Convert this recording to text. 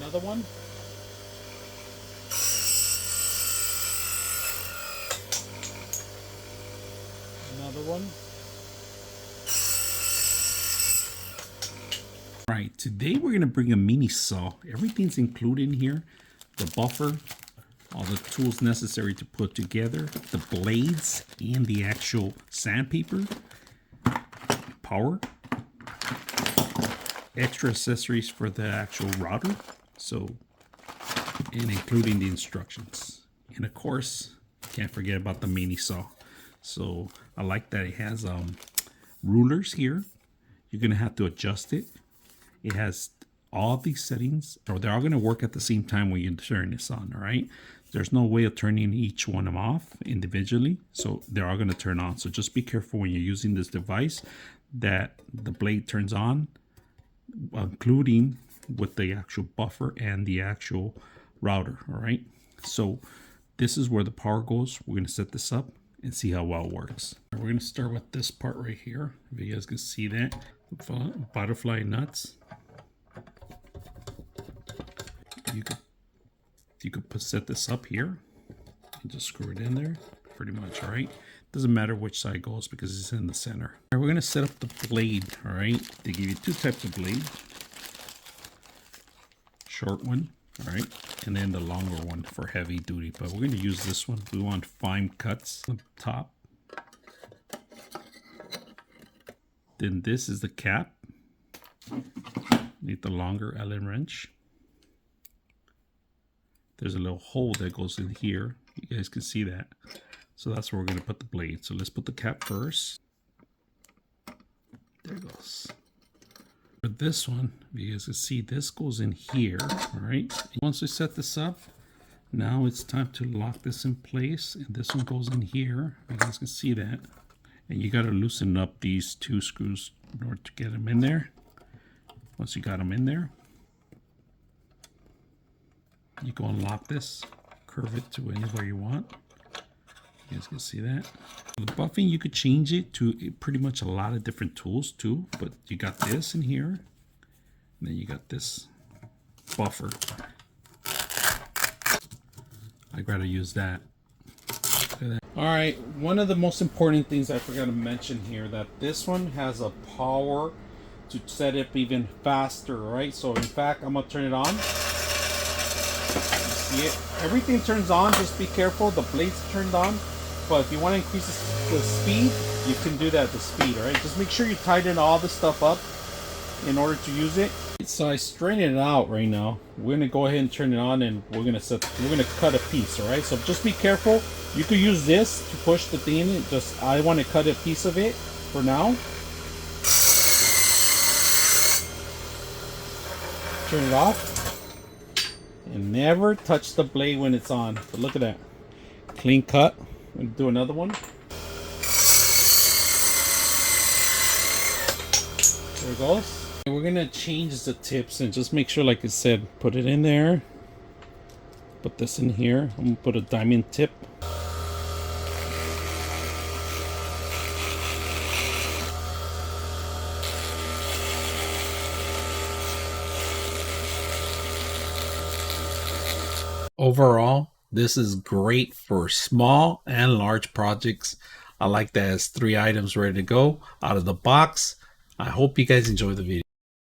Another one. Another one. All right, today we're gonna bring a mini saw. Everything's included in here. The buffer, all the tools necessary to put together, the blades and the actual sandpaper, power, extra accessories for the actual router, and including the instructions. And of course, can't forget about the mini saw. So I like that it has rulers here. You're gonna have to adjust it. It has all these settings, or they're all gonna work at the same time when you turn this on, all right? There's no way of turning each one of them off individually, so they're all gonna turn on. So just be careful when you're using this device that the blade turns on, including with the actual buffer and the actual router, all right? So this is where the power goes. We're gonna set this up and see how well it works. We're gonna start with this part right here. If you guys can see that, the butterfly nuts. You could set this up here and just screw it in there, pretty much, all right? Doesn't matter which side goes because it's in the center. All right, we're gonna set up the blade, all right? They give you two types of blade. Short one, all right? And then the longer one for heavy duty, but we're gonna use this one. We want fine cuts on top. Then this is the cap. Need the longer Allen wrench. There's a little hole that goes in here. You guys can see that. So that's where we're gonna put the blade. So let's put the cap first. There it goes. For this one, you guys can see this goes in here, all right? Once we set this up, now it's time to lock this in place. And this one goes in here. You guys can see that. And you gotta loosen up these two screws in order to get them in there. Once you got them in there, you go unlock this, curve it to anywhere you want. You guys can see that. The buffing, you could change it to pretty much a lot of different tools too, but you got this in here, and then you got this buffer. I'd rather use that. All right, one of the most important things I forgot to mention here, that this one has a power to set it up even faster, right? So in fact, I'm gonna turn it on. See it? Everything turns on, just be careful. The blade's turned on, but if you want to increase the speed, you can do that at the speed, all right? Just make sure you tighten all the stuff up in order to use it. So I straighten it out right now. We're gonna go ahead and turn it on, and we're gonna cut a piece, all right? So just be careful. You could use this to push the thing in. Just I want to cut a piece of it for now. Turn it off. And never touch the blade when it's on. But look at that. Clean cut. I'm going to do another one. There it goes. And we're going to change the tips and just make sure, like I said, put it in there. Put this in here. I'm going to put a diamond tip. Overall, this is great for small and large projects. I like that it's 3 items ready to go out of the box. I hope you guys enjoy the video.